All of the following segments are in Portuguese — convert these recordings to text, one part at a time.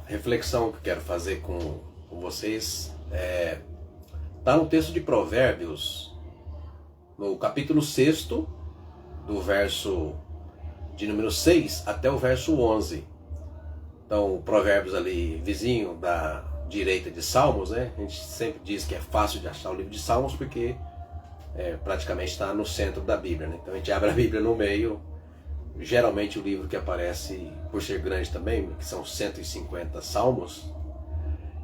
reflexão que eu quero fazer com vocês está no texto de Provérbios, no capítulo 6, do verso de número 6 até o verso 11. Então, Provérbios ali, vizinho da direita de Salmos, né? A gente sempre diz que é fácil de achar o livro de Salmos porque praticamente está no centro da Bíblia, né? Então a gente abre a Bíblia no meio. Geralmente o livro que aparece, por ser grande também, que são 150 salmos,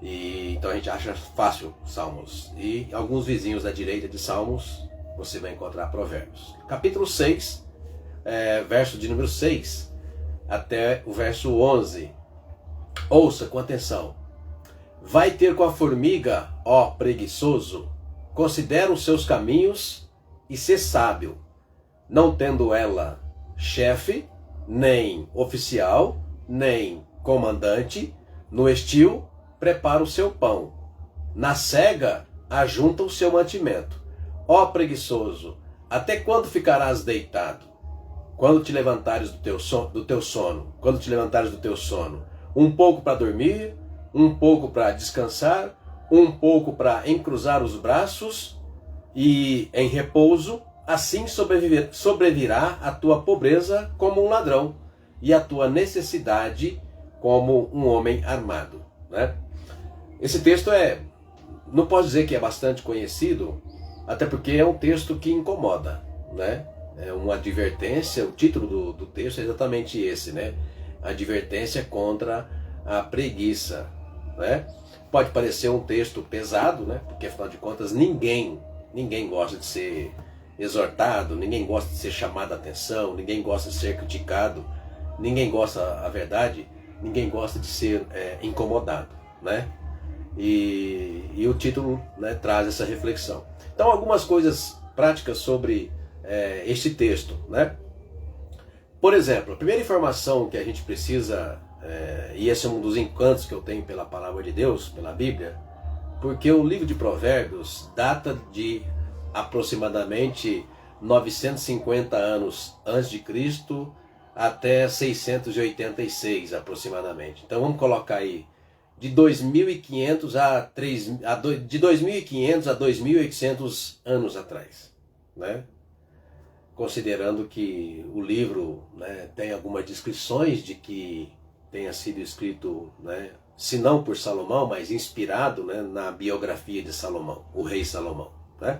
e então a gente acha fácil Salmos. E alguns vizinhos da direita de Salmos, você vai encontrar Provérbios. Capítulo 6, verso de número 6 até o verso 11. Ouça com atenção. Vai ter com a formiga, ó preguiçoso, considera os seus caminhos e sê sábio, não tendo ela chefe, nem oficial, nem comandante, no estio prepara o seu pão, na cega ajunta o seu mantimento. Ó preguiçoso, até quando ficarás deitado? Quando te levantares do teu sono, quando te levantares do teu sono, um pouco para dormir, um pouco para descansar, um pouco para encruzar os braços e em repouso, assim sobrevirá a tua pobreza como um ladrão e a tua necessidade como um homem armado, né? Esse texto não posso dizer que é bastante conhecido, até porque é um texto que incomoda, né? É uma advertência, o título do texto é exatamente esse, né? Advertência contra a preguiça, né? Pode parecer um texto pesado, né? Porque afinal de contas ninguém gosta de ser exortado, ninguém gosta de ser chamado a atenção, ninguém gosta de ser criticado, ninguém gosta, a verdade, ninguém gosta de ser incomodado, né? E o título, né, traz essa reflexão. Então, algumas coisas práticas sobre este texto, né? Por exemplo, a primeira informação que a gente precisa, e esse é um dos encantos que eu tenho pela palavra de Deus, pela Bíblia, porque o livro de Provérbios data de aproximadamente 950 anos antes de Cristo até 686 aproximadamente. Então vamos colocar aí de 2500 a 2800 anos atrás, né? Considerando que o livro, né, tem algumas descrições de que tenha sido escrito, né, se não por Salomão, mas inspirado, né, na biografia de Salomão, o rei Salomão, né?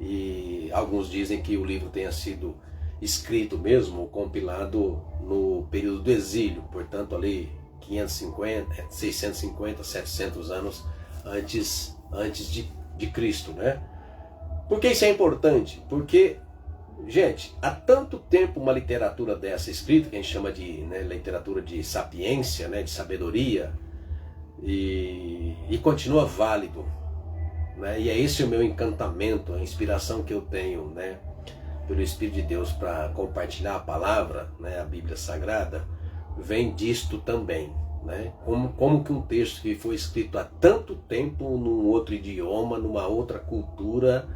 E alguns dizem que o livro tenha sido escrito mesmo, compilado no período do exílio, portanto ali 650, 700 anos antes de Cristo, né? Por que isso é importante? Porque, gente, há tanto tempo uma literatura dessa escrita, que a gente chama de, né, literatura de sapiência, né, de sabedoria, e continua válido, né? E é esse o meu encantamento, a inspiração que eu tenho, né, pelo Espírito de Deus para compartilhar a palavra, né, a Bíblia Sagrada, vem disto também, né? Como que um texto que foi escrito há tanto tempo num outro idioma, numa outra cultura,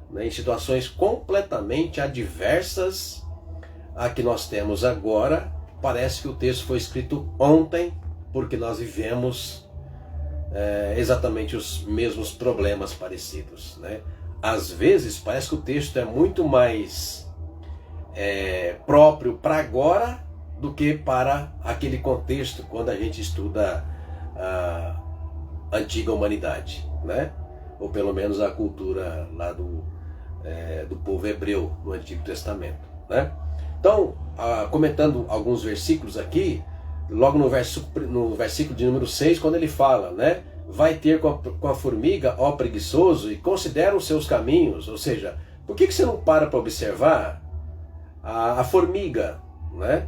né, em situações completamente adversas a que nós temos agora, parece que o texto foi escrito ontem, porque nós vivemos exatamente os mesmos problemas parecidos, né? Às vezes parece que o texto é muito mais próprio para agora do que para aquele contexto quando a gente estuda a antiga humanidade, né? Ou pelo menos a cultura lá do povo hebreu no Antigo Testamento, né? Então, comentando alguns versículos aqui, logo no versículo de número 6, quando ele fala, né? Vai ter com a formiga, ó preguiçoso, e considera os seus caminhos. Ou seja, por que você não para observar a formiga, né?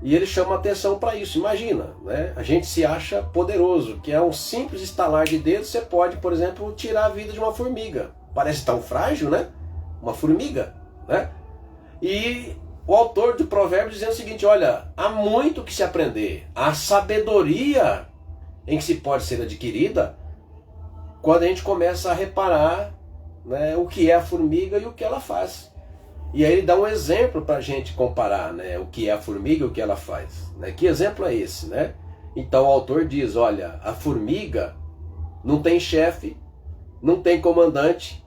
E ele chama atenção para isso. Imagina, né? A gente se acha poderoso, que é um simples estalar de dedos, você pode, por exemplo, tirar a vida de uma formiga. Parece tão frágil, né? Uma formiga, né? E o autor do Provérbio dizendo o seguinte: olha, há muito que se aprender. A sabedoria em que se pode ser adquirida quando a gente começa a reparar, né, o que é a formiga e o que ela faz. E aí ele dá um exemplo para a gente comparar, né, o que é a formiga e o que ela faz, né? Que exemplo é esse, né? Então o autor diz, olha, a formiga não tem chefe, não tem comandante,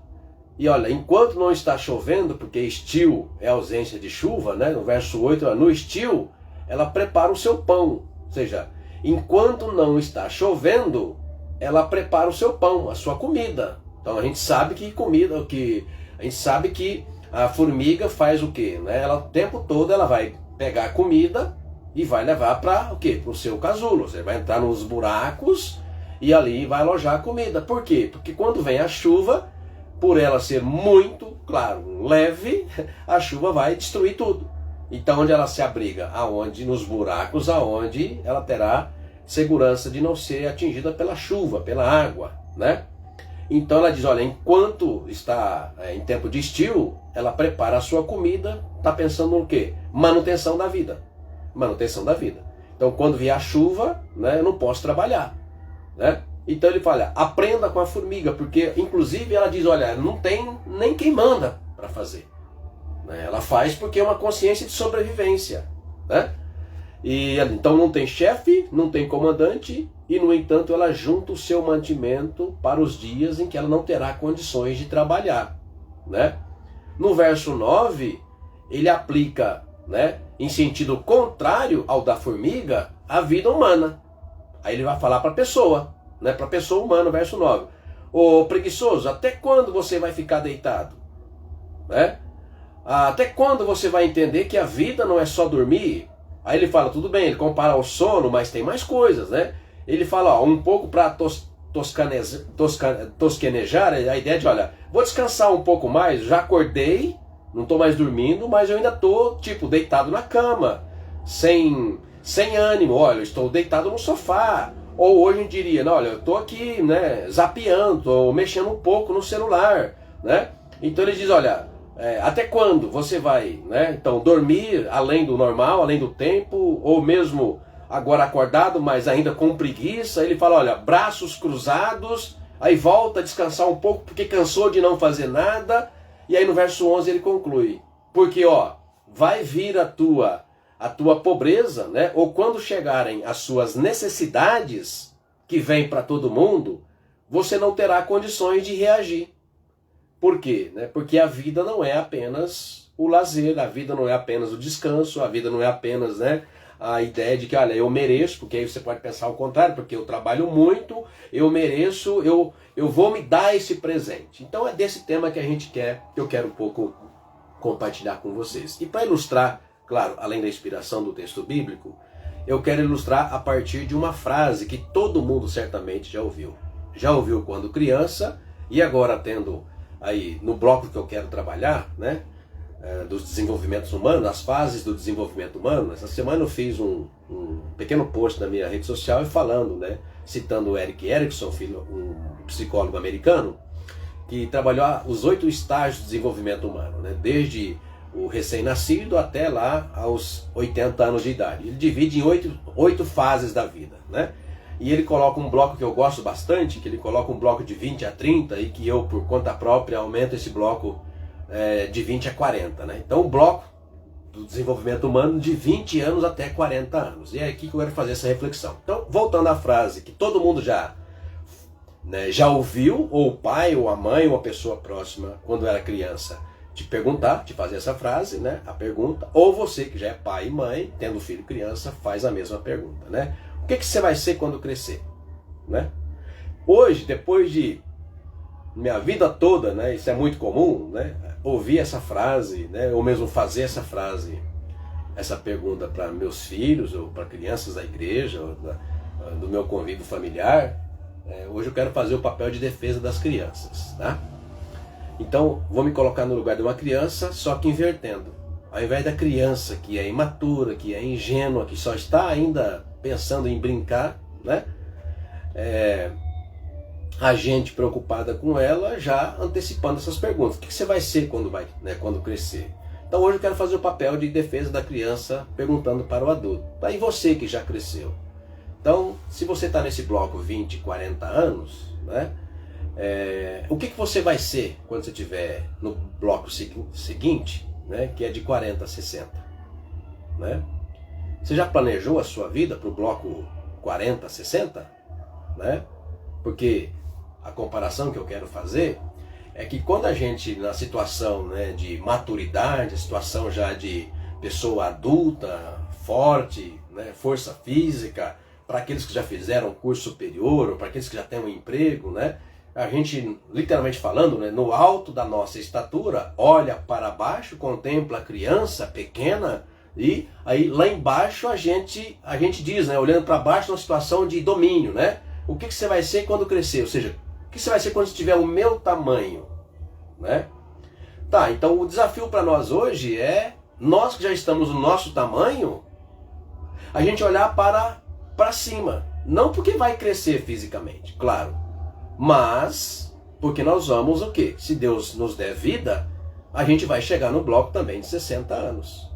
e olha, enquanto não está chovendo, porque estio é ausência de chuva, né? No verso 8, no estio, ela prepara o seu pão. Ou seja, enquanto não está chovendo, ela prepara o seu pão, a sua comida. Então a gente sabe que a formiga faz o quê? Né? Ela, o tempo todo ela vai pegar a comida e vai levar para o quê? Para o seu casulo. Você vai entrar nos buracos e ali vai alojar a comida. Por quê? Porque quando vem a chuva, por ela ser muito, claro, leve, a chuva vai destruir tudo. Então onde ela se abriga? Aonde? Nos buracos, aonde ela terá segurança de não ser atingida pela chuva, pela água, né? Então ela diz, olha, enquanto está em tempo de estio, ela prepara a sua comida, está pensando no quê? Manutenção da vida. Manutenção da vida. Então quando vier a chuva, né, eu não posso trabalhar, né? Então ele fala, aprenda com a formiga, porque inclusive ela diz, olha, não tem nem quem manda para fazer. Né? Ela faz porque é uma consciência de sobrevivência, né? E então não tem chefe, não tem comandante, e no entanto ela junta o seu mantimento para os dias em que ela não terá condições de trabalhar, né? No verso 9, ele aplica, né, em sentido contrário ao da formiga, a vida humana. Aí ele vai falar para a pessoa, né, para a pessoa humana, verso 9. Ô preguiçoso, até quando você vai ficar deitado? Né? Até quando você vai entender que a vida não é só dormir? Aí ele fala, tudo bem, ele compara ao sono, mas tem mais coisas, né? Ele fala, ó, um pouco para tosquenejar, a ideia de, olha, vou descansar um pouco mais, já acordei, não estou mais dormindo, mas eu ainda estou, tipo, deitado na cama, sem ânimo, olha, eu estou deitado no sofá. Ou hoje eu diria, não, olha, eu estou aqui, né, zapeando, ou mexendo um pouco no celular, né? Então ele diz, olha, até quando você vai, né, então, dormir além do normal, além do tempo, ou mesmo agora acordado, mas ainda com preguiça? Ele fala, olha, braços cruzados, aí volta a descansar um pouco porque cansou de não fazer nada, e aí no verso 11 ele conclui, porque, ó, vai vir a tua pobreza, né, ou quando chegarem as suas necessidades, que vêm para todo mundo, você não terá condições de reagir. Por quê? Porque a vida não é apenas o lazer, a vida não é apenas o descanso, a vida não é apenas, né, a ideia de que, olha, eu mereço, porque aí você pode pensar ao contrário, porque eu trabalho muito, eu mereço, eu vou me dar esse presente. Então é desse tema que eu quero um pouco compartilhar com vocês. E para ilustrar, claro, além da inspiração do texto bíblico, eu quero ilustrar a partir de uma frase que todo mundo certamente já ouviu. Já ouviu quando criança, e agora tendo aí no bloco que eu quero trabalhar, né, dos desenvolvimentos humanos, as fases do desenvolvimento humano. Essa semana eu fiz um pequeno post na minha rede social falando, né, citando o Erik Erikson, um psicólogo americano, que trabalhou os 8 estágios de desenvolvimento humano, né, desde o recém-nascido até lá aos 80 anos de idade. Ele divide em 8 fases da vida, né? E ele coloca um bloco que eu gosto bastante, que ele coloca um bloco de 20 a 30 e que eu, por conta própria, aumento esse bloco de 20 a 40. Né? Então, o bloco do desenvolvimento humano de 20 anos até 40 anos. E é aqui que eu quero fazer essa reflexão. Então, voltando à frase que todo mundo já ouviu, ou o pai, ou a mãe, ou a pessoa próxima, quando era criança, te perguntar, te fazer essa frase, né? A pergunta, ou você que já é pai e mãe, tendo filho criança, faz a mesma pergunta, né? O que você vai ser quando crescer? Né? Hoje, depois de minha vida toda, né, isso é muito comum, né, ouvir essa frase, né, ou mesmo fazer essa pergunta para meus filhos, ou para crianças da igreja, ou do meu convívio familiar. Hoje eu quero fazer o papel de defesa das crianças. Tá? Então, vou me colocar no lugar de uma criança, só que invertendo. Ao invés da criança que é imatura, que é ingênua, que só está ainda pensando em brincar, né? A gente preocupada com ela, já antecipando essas perguntas. O que você vai ser quando crescer? Então hoje eu quero fazer o papel de defesa da criança, perguntando para o adulto. Aí você que já cresceu. Então, se você está nesse bloco 20, 40 anos, né? O que você vai ser quando você estiver no bloco seguinte, né? Que é de 40 a 60? Né? Você já planejou a sua vida para o bloco 40, 60, né? Porque a comparação que eu quero fazer é que quando a gente, na situação, né, de maturidade, situação já de pessoa adulta, forte, né, força física, para aqueles que já fizeram curso superior, ou para aqueles que já têm um emprego, né, a gente, literalmente falando, né, no alto da nossa estatura, olha para baixo, contempla a criança pequena, e aí lá embaixo a gente diz, né, olhando para baixo, numa situação de domínio, né, o que você vai ser quando crescer, ou seja, o que você vai ser quando tiver o meu tamanho, né? Tá, então o desafio para nós hoje é, nós que já estamos no nosso tamanho, a gente olhar para cima. Não porque vai crescer fisicamente, claro, mas porque nós vamos o quê? Se Deus nos der vida, a gente vai chegar no bloco também de 60 anos.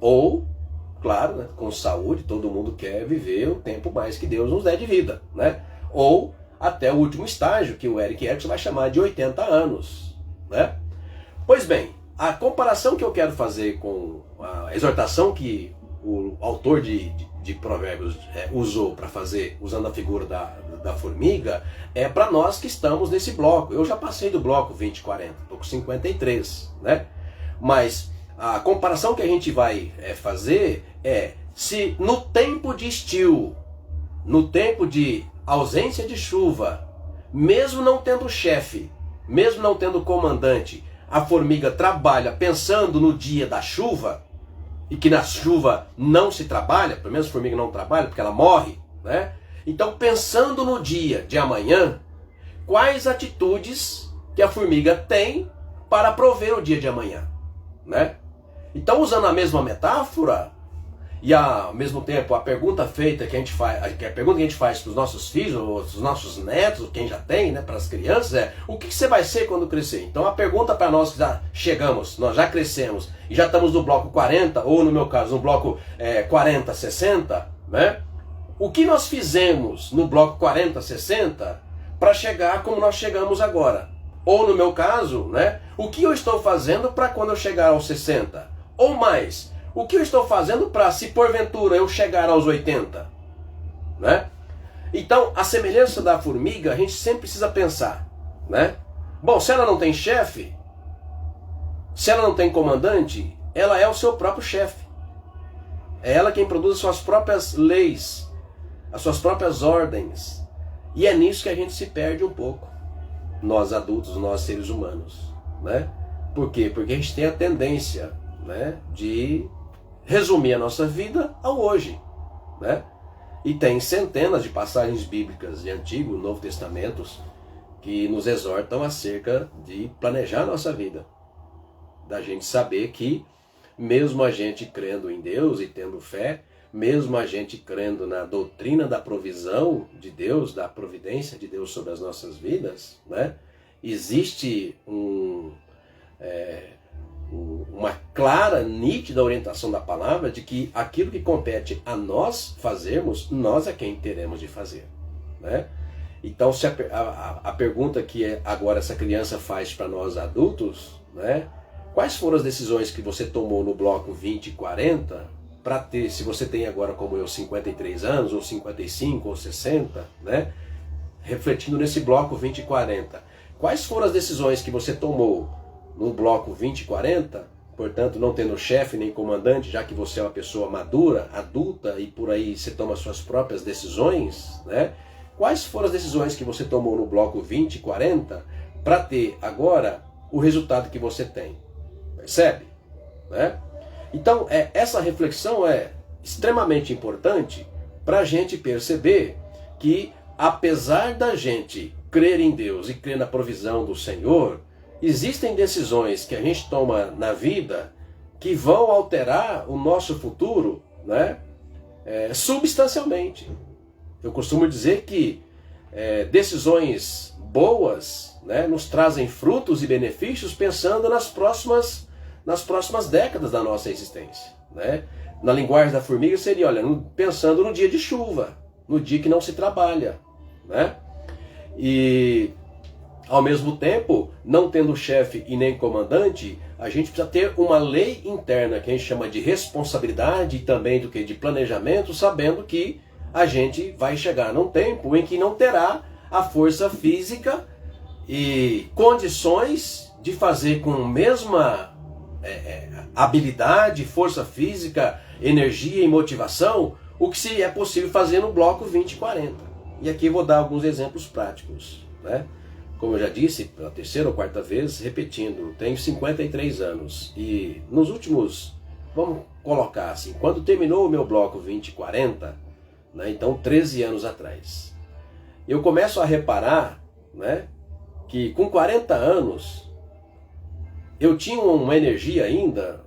Ou, claro, né, com saúde, todo mundo quer viver o tempo mais que Deus nos der de vida, né? Ou até o último estágio, que o Eric Erickson vai chamar de 80 anos, né? Pois bem, a comparação que eu quero fazer com a exortação que o autor de Provérbios usou para fazer, usando a figura da formiga, é para nós que estamos nesse bloco. Eu já passei do bloco 20 e 40, estou com 53, né? Mas a comparação que a gente vai fazer é, se no tempo de estio, no tempo de ausência de chuva, mesmo não tendo chefe, mesmo não tendo comandante, a formiga trabalha pensando no dia da chuva, e que na chuva não se trabalha, pelo menos a formiga não trabalha, porque ela morre, né? Então, pensando no dia de amanhã, quais atitudes que a formiga tem para prover o dia de amanhã, né? Então, usando a mesma metáfora, e ao mesmo tempo a pergunta feita que a gente faz, a pergunta que a gente faz para os nossos filhos, ou os nossos netos, quem já tem, né, para as crianças, é: o que você vai ser quando crescer? Então a pergunta para nós que já chegamos, nós já crescemos e já estamos no bloco 40, ou no meu caso no bloco 40, 60, né? O que nós fizemos no bloco 40, 60 para chegar como nós chegamos agora? Ou no meu caso, né, o que eu estou fazendo para quando eu chegar aos 60? Ou mais, o que eu estou fazendo para, se porventura eu chegar aos 80? Né? Então, a semelhança da formiga, a gente sempre precisa pensar, né? Bom, se ela não tem chefe, se ela não tem comandante, ela é o seu próprio chefe. É ela quem produz as suas próprias leis, as suas próprias ordens. E é nisso que a gente se perde um pouco, nós adultos, nós seres humanos, né? Por quê? Porque a gente tem a tendência, né, de resumir a nossa vida ao hoje, né? E tem centenas de passagens bíblicas de Antigo e Novo Testamentos que nos exortam acerca de planejar a nossa vida, da gente saber que mesmo a gente crendo em Deus e tendo fé, mesmo a gente crendo na doutrina da provisão de Deus, da providência de Deus sobre as nossas vidas, né, existe uma clara, nítida orientação da palavra de que aquilo que compete a nós fazermos, nós é quem teremos de fazer, né? Então, se a pergunta que agora essa criança faz para nós adultos, né? Quais foram as decisões que você tomou no bloco 20 e 40 para ter, se você tem agora como eu 53 anos, ou 55, ou 60, né? Refletindo nesse bloco 20 e 40, quais foram as decisões que você tomou no bloco 20 e 40, portanto não tendo chefe nem comandante, já que você é uma pessoa madura, adulta, e por aí você toma suas próprias decisões, né? Quais foram as decisões que você tomou no bloco 20 e 40 para ter agora o resultado que você tem? Percebe? Né? Então, essa reflexão é extremamente importante para a gente perceber que, apesar da gente crer em Deus e crer na provisão do Senhor, existem decisões que a gente toma na vida que vão alterar o nosso futuro, né, substancialmente. Eu costumo dizer que decisões boas, né, nos trazem frutos e benefícios pensando nas próximas décadas da nossa existência, né? Na linguagem da formiga seria, olha, pensando no dia de chuva, no dia que não se trabalha, né? E ao mesmo tempo, não tendo chefe e nem comandante, a gente precisa ter uma lei interna que a gente chama de responsabilidade e também de planejamento, sabendo que a gente vai chegar num tempo em que não terá a força física e condições de fazer com a mesma habilidade, força física, energia e motivação o que se é possível fazer no bloco 20 e 40. E aqui eu vou dar alguns exemplos práticos, né? Como eu já disse, pela terceira ou quarta vez, repetindo, tenho 53 anos e nos últimos, vamos colocar assim, quando terminou o meu bloco 20 e 40, né, então 13 anos atrás, eu começo a reparar, né, que com 40 anos eu tinha uma energia ainda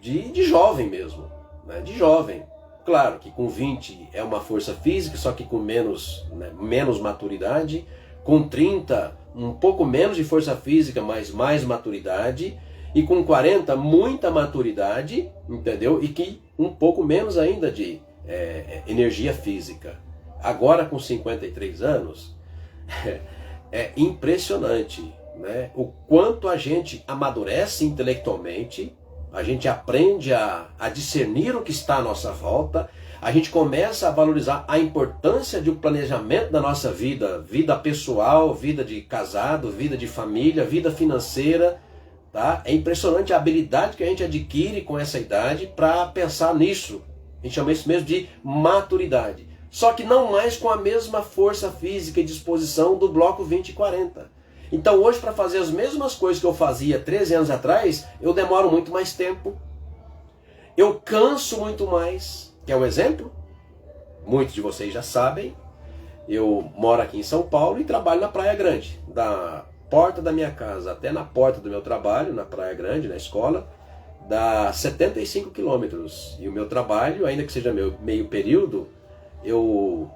de jovem mesmo, né, de jovem. Claro que com 20 é uma força física, só que com menos, né, menos maturidade. Com 30, um pouco menos de força física, mas mais maturidade. E com 40, muita maturidade, entendeu? E que um pouco menos ainda de energia física. Agora com 53 anos, é impressionante, né? O quanto a gente amadurece intelectualmente, a gente aprende a discernir o que está à nossa volta, a gente começa a valorizar a importância de um planejamento da nossa vida, vida pessoal, vida de casado, vida de família, vida financeira, tá? É impressionante a habilidade que a gente adquire com essa idade para pensar nisso. A gente chama isso mesmo de maturidade. Só que não mais com a mesma força física e disposição do bloco 20 e 40. Então hoje, para fazer as mesmas coisas que eu fazia 13 anos atrás, eu demoro muito mais tempo. Eu canso muito mais. Quer um exemplo? Muitos de vocês já sabem. Eu moro aqui em São Paulo e trabalho na Praia Grande. Da porta da minha casa até na porta do meu trabalho, na Praia Grande, na escola, dá 75 quilômetros. E o meu trabalho, ainda que seja meu meio período, eu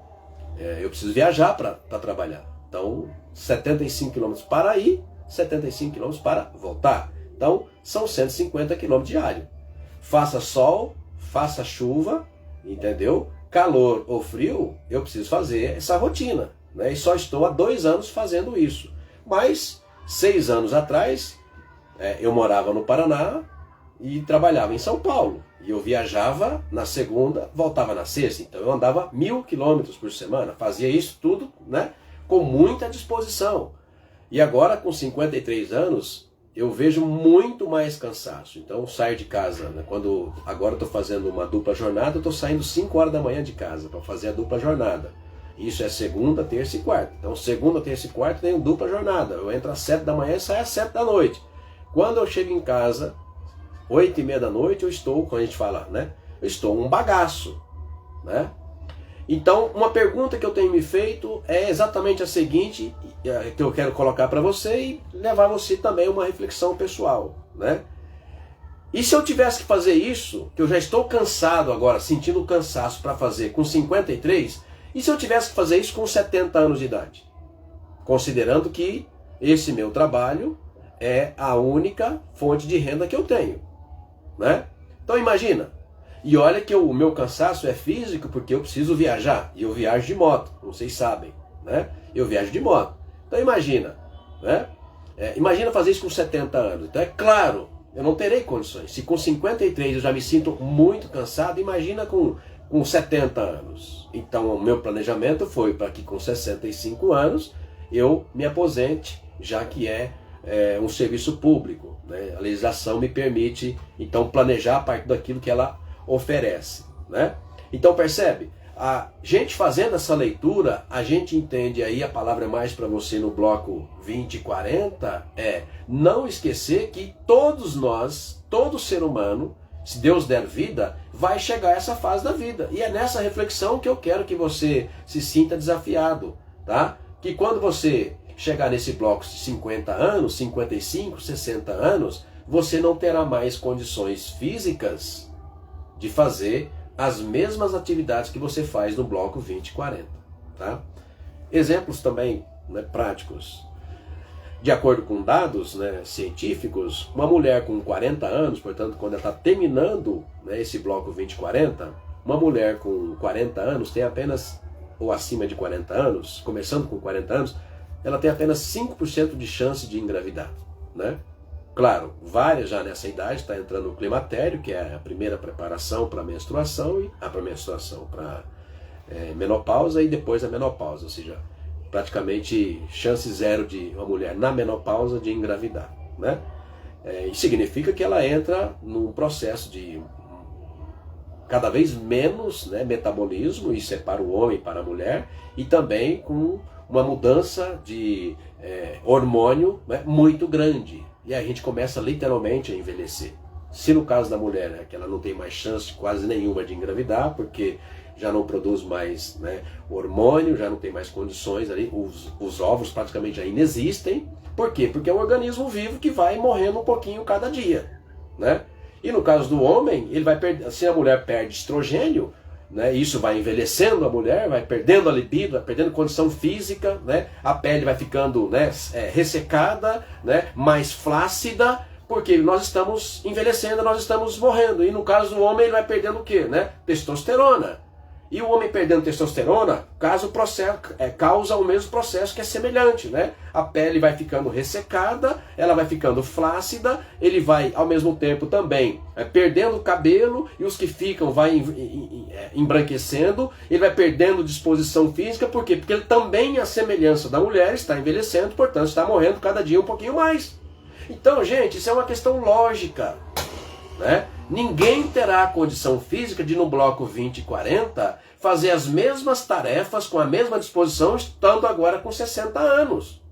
preciso viajar para trabalhar. Então, 75 quilômetros para ir, 75 quilômetros para voltar. Então, são 150 quilômetros diários. Faça sol, faça chuva, entendeu? Calor ou frio, eu preciso fazer essa rotina, né? E só estou há 2 anos fazendo isso. Mas, 6 anos atrás, eu morava no Paraná e trabalhava em São Paulo. E eu viajava na segunda, voltava na sexta. Então, eu andava 1.000 quilômetros por semana. Fazia isso tudo, né, com muita disposição. E agora, com 53 anos, eu vejo muito mais cansaço. Então, eu saio de casa, né? Quando agora eu estou fazendo uma dupla jornada, eu estou saindo 5 horas da manhã de casa para fazer a dupla jornada. Isso é segunda, terça e quarta. Então, segunda, terça e quarta tem dupla jornada. Eu entro às 7 da manhã e saio às 7 da noite. Quando eu chego em casa, 8h30 da noite, eu estou, quando a gente fala, né? Eu estou um bagaço, né? Então, uma pergunta que eu tenho me feito é exatamente a seguinte, que eu quero colocar para você e levar você também a uma reflexão pessoal, né? E se eu tivesse que fazer isso, que eu já estou cansado agora, sentindo cansaço para fazer com 53, e se eu tivesse que fazer isso com 70 anos de idade? Considerando que esse meu trabalho é a única fonte de renda que eu tenho, né? Então imagina. E olha que o meu cansaço é físico porque eu preciso viajar. E eu viajo de moto, vocês sabem, né? Eu viajo de moto. Então imagina, né? Imagina fazer isso com 70 anos. Então é claro, eu não terei condições. Se com 53 eu já me sinto muito cansado, imagina com 70 anos. Então o meu planejamento foi para que com 65 anos eu me aposente, já que é um serviço público, né? A legislação me permite então planejar a partir daquilo que ela oferece, né? Então percebe, a gente fazendo essa leitura, a gente entende aí, a palavra mais para você no bloco 20 e 40 é não esquecer que todos nós, todo ser humano, se Deus der vida, vai chegar a essa fase da vida. E é nessa reflexão que eu quero que você se sinta desafiado, tá? Que quando você chegar nesse bloco de 50 anos, 55, 60 anos, você não terá mais condições físicas de fazer as mesmas atividades que você faz no bloco 20 e 40. Tá? Exemplos também, né, práticos. De acordo com dados, né, científicos, uma mulher com 40 anos, portanto, quando ela está terminando, né, esse bloco 20 e 40, uma mulher com 40 anos tem apenas, ou acima de 40 anos, começando com 40 anos, ela tem apenas 5% de chance de engravidar, né? Claro, várias já nessa idade está entrando no climatério, que é a primeira preparação para a menstruação, e para menopausa e depois da menopausa, ou seja, praticamente chance zero de uma mulher na menopausa de engravidar, né? Isso significa que ela entra num processo de cada vez menos, né, metabolismo, e separa o homem para a mulher, e também com uma mudança de hormônio, né, muito grande. E aí a gente começa literalmente a envelhecer. Se no caso da mulher, né, que ela não tem mais chance quase nenhuma de engravidar, porque já não produz mais, né, hormônio, já não tem mais condições ali, os óvulos praticamente já inexistem. Por quê? Porque é um organismo vivo que vai morrendo um pouquinho cada dia, né? E no caso do homem, ele vai perder, se a mulher perde estrogênio, né, isso vai envelhecendo a mulher, vai perdendo a libido, vai perdendo condição física, né, a pele vai ficando, né, ressecada, né, mais flácida, porque nós estamos envelhecendo, nós estamos morrendo. E no caso do homem, ele vai perdendo o quê? Né? Testosterona. E o homem perdendo testosterona causa o mesmo processo, que é semelhante, né? A pele vai ficando ressecada, ela vai ficando flácida, ele vai ao mesmo tempo também perdendo o cabelo, e os que ficam vai embranquecendo, ele vai perdendo disposição física. Por quê? Porque ele também, a semelhança da mulher, está envelhecendo, portanto está morrendo cada dia um pouquinho mais. Então, gente, isso é uma questão lógica, né? Ninguém terá a condição física de, no bloco 20 e 40, fazer as mesmas tarefas com a mesma disposição, estando agora com 60 anos.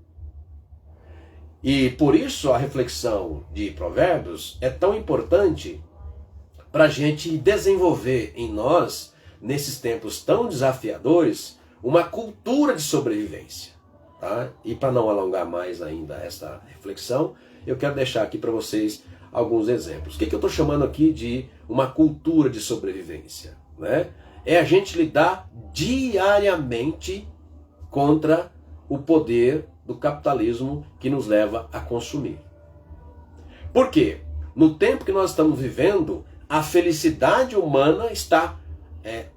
E por isso a reflexão de Provérbios é tão importante para a gente desenvolver em nós, nesses tempos tão desafiadores, uma cultura de sobrevivência. Tá? E para não alongar mais ainda essa reflexão, eu quero deixar aqui para vocês alguns exemplos. O que eu estou chamando aqui de uma cultura de sobrevivência, né? É a gente lidar diariamente contra o poder do capitalismo que nos leva a consumir. Por quê? No tempo que nós estamos vivendo, a felicidade humana está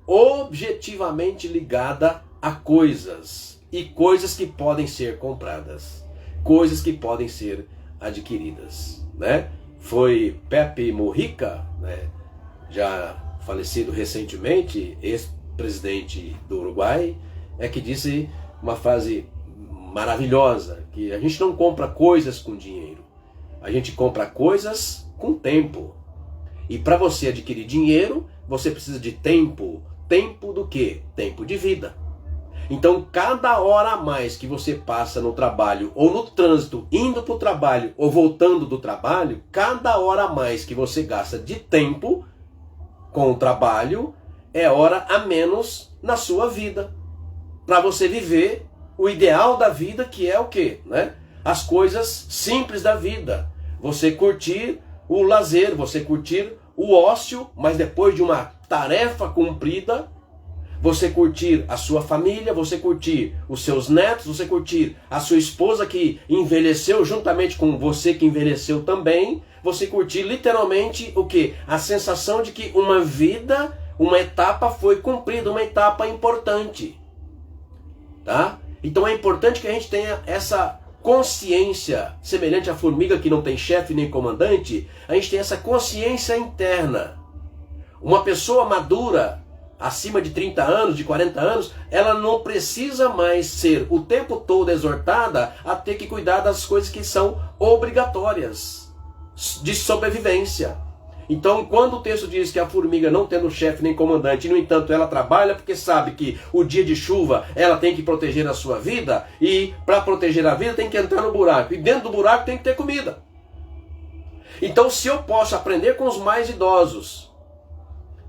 objetivamente ligada a coisas, e coisas que podem ser compradas, coisas que podem ser adquiridas, né? Foi Pepe Mujica, né, já falecido recentemente, ex-presidente do Uruguai, que disse uma frase maravilhosa, que a gente não compra coisas com dinheiro, a gente compra coisas com tempo. E para você adquirir dinheiro, você precisa de tempo. Tempo do quê? Tempo de vida. Então, cada hora a mais que você passa no trabalho, ou no trânsito, indo para o trabalho, ou voltando do trabalho, cada hora a mais que você gasta de tempo com o trabalho, é hora a menos na sua vida. Para você viver o ideal da vida, que é o quê? Né? As coisas simples da vida. Você curtir o lazer, você curtir o ócio, mas depois de uma tarefa cumprida, você curtir a sua família, você curtir os seus netos, você curtir a sua esposa que envelheceu juntamente com você que envelheceu também, você curtir literalmente o quê? A sensação de que uma vida, uma etapa foi cumprida, uma etapa importante. Tá? Então é importante que a gente tenha essa consciência, semelhante à formiga que não tem chefe nem comandante, a gente tem essa consciência interna. Uma pessoa madura, acima de 30 anos, de 40 anos, ela não precisa mais ser o tempo todo exortada a ter que cuidar das coisas que são obrigatórias de sobrevivência. Então, quando o texto diz que a formiga não tendo chefe nem comandante, no entanto, ela trabalha porque sabe que o dia de chuva ela tem que proteger a sua vida, e para proteger a vida tem que entrar no buraco, e dentro do buraco tem que ter comida. Então, se eu posso aprender com os mais idosos,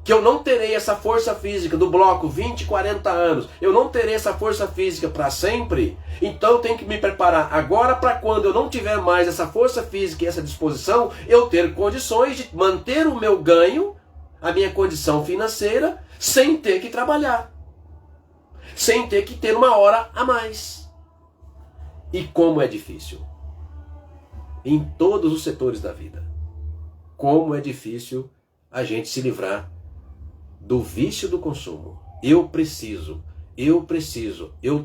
que eu não terei essa força física do bloco 20, 40 anos, eu não terei essa força física para sempre, então eu tenho que me preparar agora para quando eu não tiver mais essa força física e essa disposição, eu ter condições de manter o meu ganho, a minha condição financeira, sem ter que trabalhar, sem ter que ter uma hora a mais. E como é difícil, em todos os setores da vida, como é difícil a gente se livrar do vício do consumo. Eu preciso, eu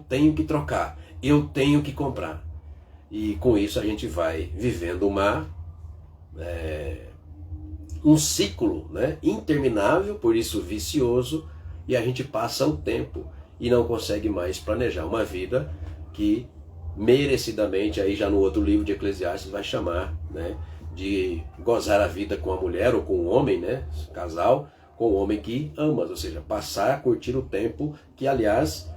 tenho que trocar, eu tenho que comprar. E com isso a gente vai vivendo um ciclo, né, interminável, por isso vicioso, e a gente passa o tempo e não consegue mais planejar uma vida que merecidamente, aí já no outro livro de Eclesiastes vai chamar, né, de gozar a vida com a mulher ou com o homem, né, casal, com o homem que amas, ou seja, passar a curtir o tempo, que aliás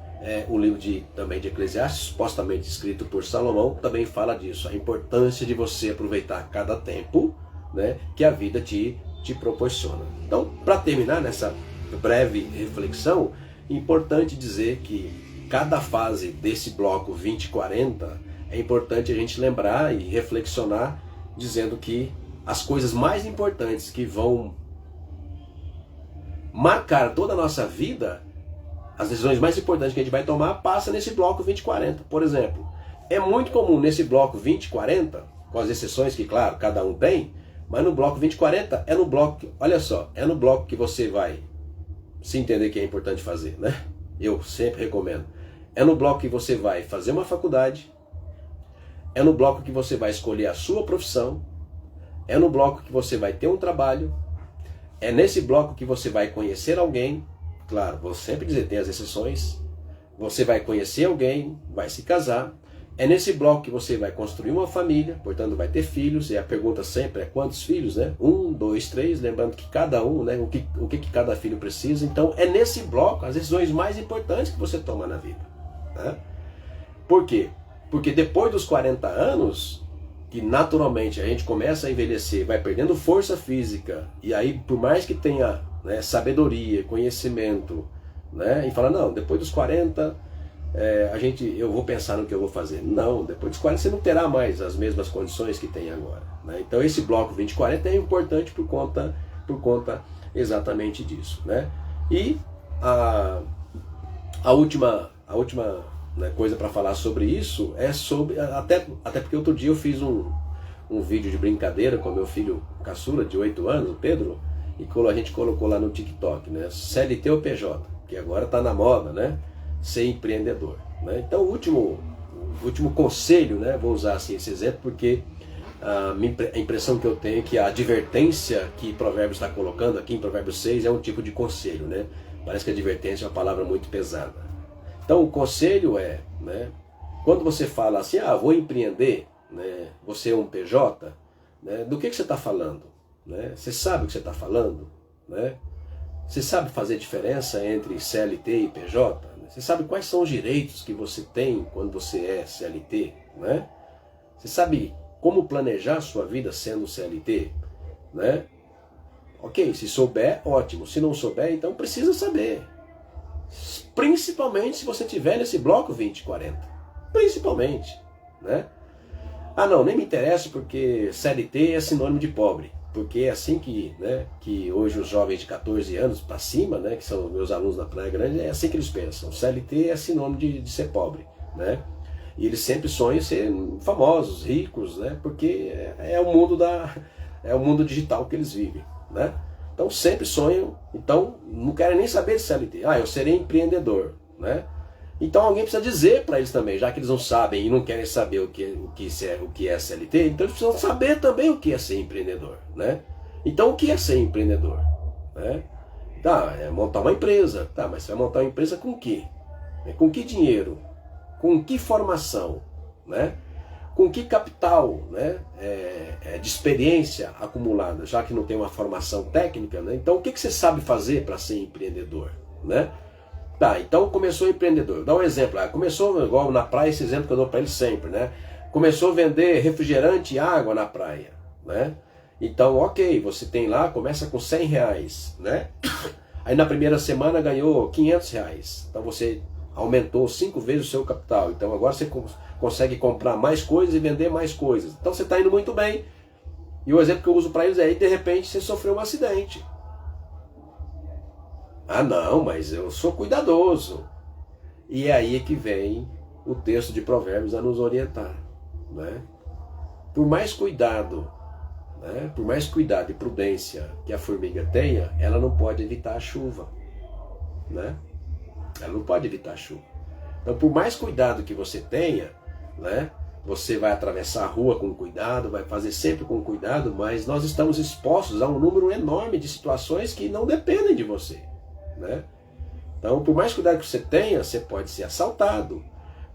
o livro também de Eclesiastes, supostamente escrito por Salomão, também fala disso, a importância de você aproveitar cada tempo, né, que a vida te proporciona. Então, para terminar nessa breve reflexão, é importante dizer que cada fase desse bloco 2040 é importante a gente lembrar e reflexionar, dizendo que as coisas mais importantes que vão marcar toda a nossa vida, as decisões mais importantes que a gente vai tomar, passa nesse bloco 2040. Por exemplo, é muito comum nesse bloco 2040, com as exceções que, claro, cada um tem, mas no bloco 2040 é no bloco, olha só, é no bloco que você vai se entender que é importante fazer, né? Eu sempre recomendo. É no bloco que você vai fazer uma faculdade, é no bloco que você vai escolher a sua profissão, é no bloco que você vai ter um trabalho, é nesse bloco que você vai conhecer alguém, claro, vou sempre dizer, tem as exceções, você vai conhecer alguém, vai se casar, é nesse bloco que você vai construir uma família, portanto vai ter filhos, e a pergunta sempre é quantos filhos, né? 1, 2, 3, lembrando que cada um, né? O que cada filho precisa. Então é nesse bloco as decisões mais importantes que você toma na vida, né? Por quê? Porque depois dos 40 anos, que naturalmente a gente começa a envelhecer, vai perdendo força física, e aí por mais que tenha, né, sabedoria, conhecimento, né, e fala, não, depois dos 40... eu vou pensar no que eu vou fazer. Não, depois dos 40 você não terá mais as mesmas condições que tem agora, né? Então esse bloco 2040 é importante por conta exatamente disso, né? E a última né, coisa para falar sobre isso é sobre, até porque outro dia eu fiz um vídeo de brincadeira com meu filho caçula de 8 anos, o Pedro, e a gente colocou lá no TikTok, né? CLT ou PJ, que agora está na moda, né? Ser empreendedor, né? Então o último conselho, né, vou usar assim esse exemplo porque a impressão que eu tenho é que a advertência que Provérbios está colocando aqui em Provérbios 6 é um tipo de conselho, né? Parece que advertência é uma palavra muito pesada. Então o conselho é, né, quando você fala assim, vou empreender, né, você é um PJ, né, do que você está falando, né? Você sabe o que você está falando, né? Você sabe fazer diferença entre CLT e PJ? Você sabe quais são os direitos que você tem quando você é CLT, né? Você sabe como planejar sua vida sendo CLT, né? Ok, se souber, ótimo. Se não souber, então precisa saber. Principalmente se você estiver nesse bloco 2040. Principalmente, né? Não, nem me interessa porque CLT é sinônimo de pobre. Porque é assim que, né, que hoje os jovens de 14 anos para cima, né, que são meus alunos na Praia Grande, é assim que eles pensam. CLT é sinônimo de ser pobre, né? E eles sempre sonham em ser famosos, ricos, né? Porque é o mundo digital que eles vivem, né? Então sempre sonham, então não querem nem saber de CLT. Eu serei empreendedor, né? Então alguém precisa dizer para eles também, já que eles não sabem e não querem saber o que é CLT, então eles precisam saber também o que é ser empreendedor, né? Então o que é ser empreendedor, né? É montar uma empresa, mas você vai montar uma empresa com o quê? Com que dinheiro? Com que formação, né? Com que capital, né? De experiência acumulada, já que não tem uma formação técnica, né? Então o que você sabe fazer para ser empreendedor, né? Então começou empreendedor. Dá um exemplo. Começou, igual na praia, esse exemplo que eu dou para ele sempre, né? Começou a vender refrigerante e água na praia, né? Então, ok, você tem lá, começa com R$100, né? Aí na primeira semana ganhou R$500. Então você aumentou 5 vezes o seu capital. Então agora você consegue comprar mais coisas e vender mais coisas. Então você está indo muito bem. E o exemplo que eu uso para eles é, de repente você sofreu um acidente. Não, mas eu sou cuidadoso. E é aí que vem o texto de Provérbios a nos orientar, né? Por mais cuidado, né? Por mais cuidado e prudência que a formiga tenha, ela não pode evitar a chuva, né? Ela não pode evitar a chuva. Então, por mais cuidado que você tenha, né? Você vai atravessar a rua com cuidado, vai fazer sempre com cuidado, mas nós estamos expostos a um número enorme de situações que não dependem de você, né? Então, por mais cuidado que você tenha, você pode ser assaltado.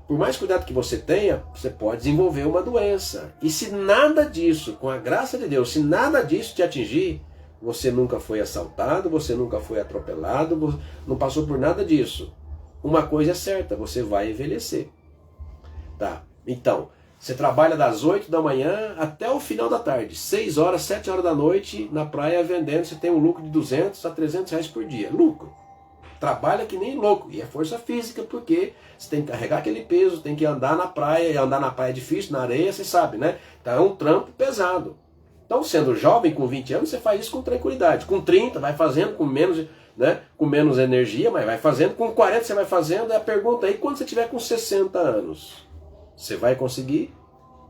Por mais cuidado que você tenha, você pode desenvolver uma doença. E se nada disso, com a graça de Deus, se nada disso te atingir, você nunca foi assaltado, você nunca foi atropelado, não passou por nada disso. Uma coisa é certa, você vai envelhecer. Tá? Então, você trabalha das 8 da manhã até o final da tarde, 6 horas, 7 horas da noite, na praia vendendo, você tem um lucro de 200 a 300 reais por dia. Lucro. Trabalha que nem louco. E é força física, porque você tem que carregar aquele peso, tem que andar na praia, e andar na praia é difícil, na areia, você sabe, né? Então é um trampo pesado. Então, sendo jovem, com 20 anos, você faz isso com tranquilidade. Com 30, vai fazendo com menos, né, com menos energia, mas vai fazendo. Com 40, você vai fazendo. É a pergunta aí, quando você tiver com 60 anos, você vai conseguir?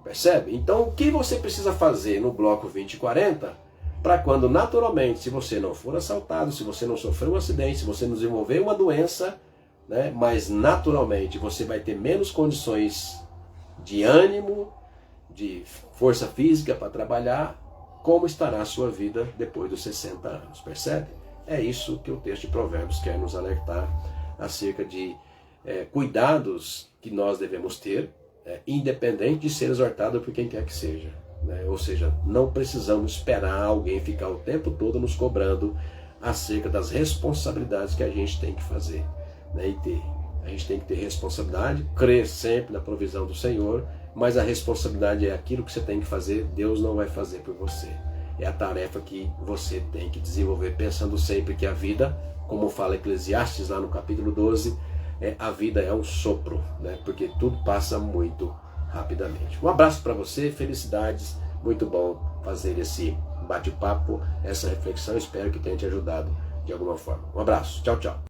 Percebe? Então, o que você precisa fazer no bloco 20 e 40, para quando naturalmente, se você não for assaltado, se você não sofrer um acidente, se você não desenvolver uma doença, né, mas naturalmente você vai ter menos condições de ânimo, de força física para trabalhar, como estará a sua vida depois dos 60 anos, percebe? É isso que o texto de Provérbios quer nos alertar acerca de cuidados que nós devemos ter, independente de ser exortado por quem quer que seja. Né? Ou seja, não precisamos esperar alguém ficar o tempo todo nos cobrando acerca das responsabilidades que a gente tem que fazer, né? E ter. A gente tem que ter responsabilidade, crer sempre na provisão do Senhor, mas a responsabilidade é aquilo que você tem que fazer, Deus não vai fazer por você. É a tarefa que você tem que desenvolver, pensando sempre que a vida, como fala Eclesiastes lá no capítulo 12, a vida é um sopro, né? Porque tudo passa muito rapidamente. Um abraço para você, felicidades, muito bom fazer esse bate-papo, essa reflexão, espero que tenha te ajudado de alguma forma. Um abraço, tchau, tchau.